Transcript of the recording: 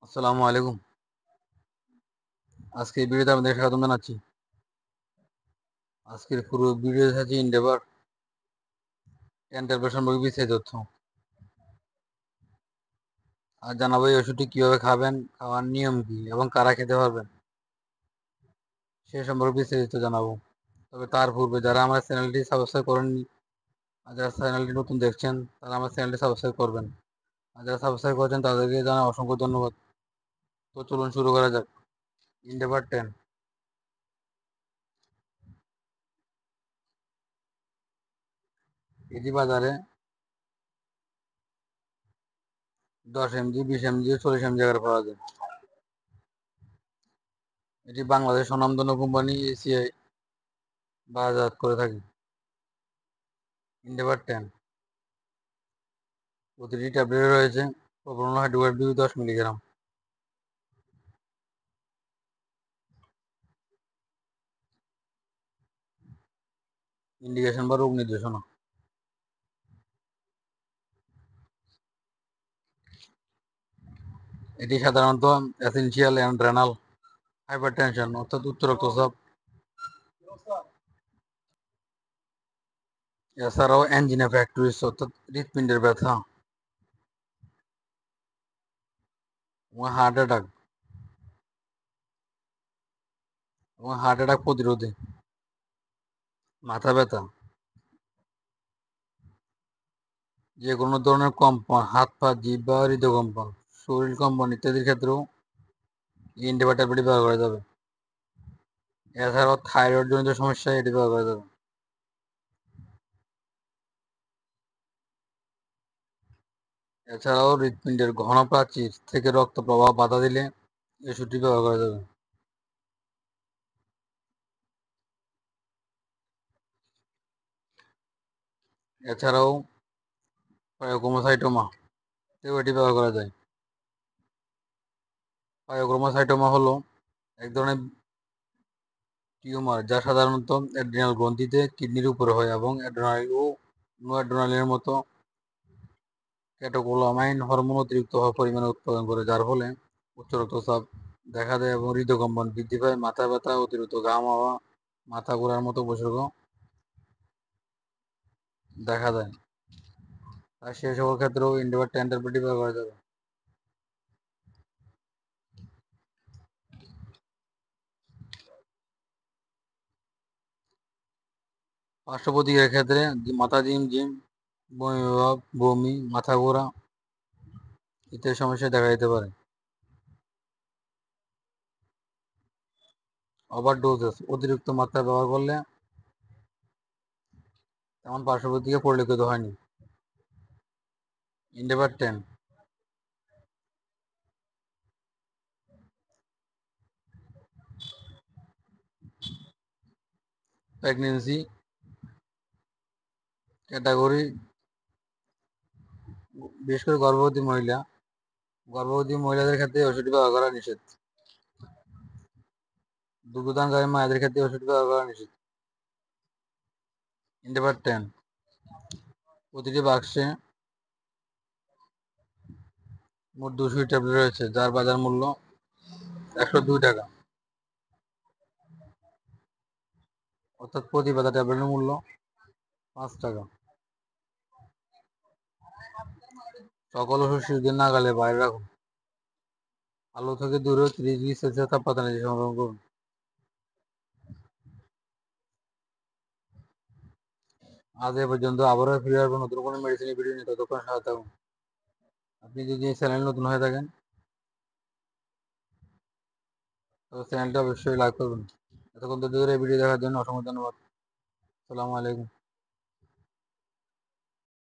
আসসালামু আলাইকুম। আজকে এই ভিডিওতে আপনাদের স্বাগতম জানাচ্ছি। আজকের পুরো ভিডিও থাকছে ইন্ডেভার 10 সম্পর্কে বিস্তারিত তথ্য। আর জানাবো এই ওষুধটি কিভাবে খাবেন, খাওয়ার নিয়ম কি এবং কারা খেতে পারবেন সে সম্পর্কে বিস্তারিত জানাবো। তবে তার পূর্বে যারা আমার চ্যানেলটি সাবস্ক্রাইব করেননি আর যারা চ্যানেলটি নতুন দেখছেন তারা আমার চ্যানেলটি সাবস্ক্রাইব করবেন। আর যারা সাবস্ক্রাইব করেছেন তাদেরকে জানাই অসংখ্য ধন্যবাদ। তো চলুন শুরু করা যাক। ইন্ডেভার 10 এটি বাজারে 10 mg, 20 mg ও 40 mg আকারে পাওয়া যায়। এটি বাংলাদেশ স্বনামধন্য কোম্পানি এসিআই বাজারজাত করে থাকে। ইন্ডেভার 10 প্রতিটি ট্যাবলেটে রয়েছে প্রোপানল হাইড্রোক্সাইড 10 মিলিগ্রাম। ইন্ডিকেশন বা রোগ নির্দেশনা। এটি সাধারণত এসেনশিয়াল অ্যান্ড রেনাল হাইপারটেনশন অর্থাৎ উচ্চ রক্তচাপ, এছাড়াও অ্যাঞ্জিনা ফ্র্যাক্টুরিস অর্থাৎ হৃৎপিণ্ডের ব্যথা এবং হার্ট অ্যাটাক প্রতিরোধে, মাথা ব্যথা, যে কোনো ধরনের কম্পন, হাত পা, জিহ্বা বা হৃদকম্পন, শরীর কম্পন ইত্যাদির ক্ষেত্রেও এই ইন্ডিভার ট্যাবলেটটি ব্যবহার করা যাবে। এছাড়াও থাইরয়েড জনিত সমস্যায় এটি ব্যবহার করা যাবে। এছাড়াও হৃৎপিণ্ডের ঘন প্রাচীর থেকে রক্ত প্রবাহ বাধা দিলে এই ওষুধটি ব্যবহার করা যাবে। এছাড়াও পায়োক্রোমোসাইটোমা তেও এটি ব্যবহার করা যায়। পায়োক্রোমোসাইটোমা হলো এক ধরনের টিউমার যা সাধারণত অ্যাড্রিনাল গ্রন্থিতে কিডনির উপরে হয় এবং অ্যাড্রেনালিন ও নোয়াড্রেনালিনের মতো ক্যাটেকোলামাইন হরমোন অতিরিক্ত পরিমাণে উৎপাদন করে, যার ফলে উচ্চ রক্তচাপ দেখা দেয় এবং হৃদকম্পন বৃদ্ধি পায়, মাথা ব্যথা, অতিরিক্ত ঘাম হওয়া, মাথা ঘোরার মতো উপসর্গ দেখা দেয়। তাই সে সকল ক্ষেত্রেও ইন্ডিভার 10 ট্যাবলেটটি ব্যবহার করা যাবে। পার্শ্ব প্রতিক্রিয়ার ক্ষেত্রে মাথা ঝিমঝিম, বমিভাব, বমি, মাথা ঘোরা ইত্যাদি সমস্যা দেখা দিতে পারে। ওভারডোজেস অতিরিক্ত মাত্রায় ব্যবহার করলে তেমন পার্শ্ব প্রতিক্রিয়া পরিলক্ষিত হয়নি। ইন্ডিভার 10 প্রেগন্যান্সি ক্যাটাগরি, বিশেষ করে গর্ভবতী মহিলাদের ক্ষেত্রে ওষুধটি ব্যবহার করা নিষেধ। দুগ্ধদানকারী মায়েদের ক্ষেত্রে ওষুধটি ব্যবহার করা নিষেধ। ইন্ডিভার 10 প্রতিটি বাক্সে মোট 200 ট্যাবলেট রয়েছে, যার বাজার মূল্য 102 টাকা, অর্থাৎ প্রতি পাতা ট্যাবলেটের মূল্য 5 টাকা। সকল ওষুধ শিশুদের নাগালে বাইরে রাখুন। আলো থেকে দূরে 30 ডিগ্রি সেলসিয়াস তাপমাত্রা নিচে সংরক্ষণ করুন। আজ এ পর্যন্ত, আবারও ফিরে আসবো নতুন কোনো মেডিসিনের ভিডিও নিয়ে। ততক্ষণ সাথে থাকুন। আপনি যদি এই চ্যানেল নতুন হয়ে থাকেন তবে চ্যানেলটা অবশ্যই লাইক করবেন। এতক্ষণ ধৈর্য ধরে এই ভিডিও দেখার জন্য অসংখ্য ধন্যবাদ। আসসালামু আলাইকুম।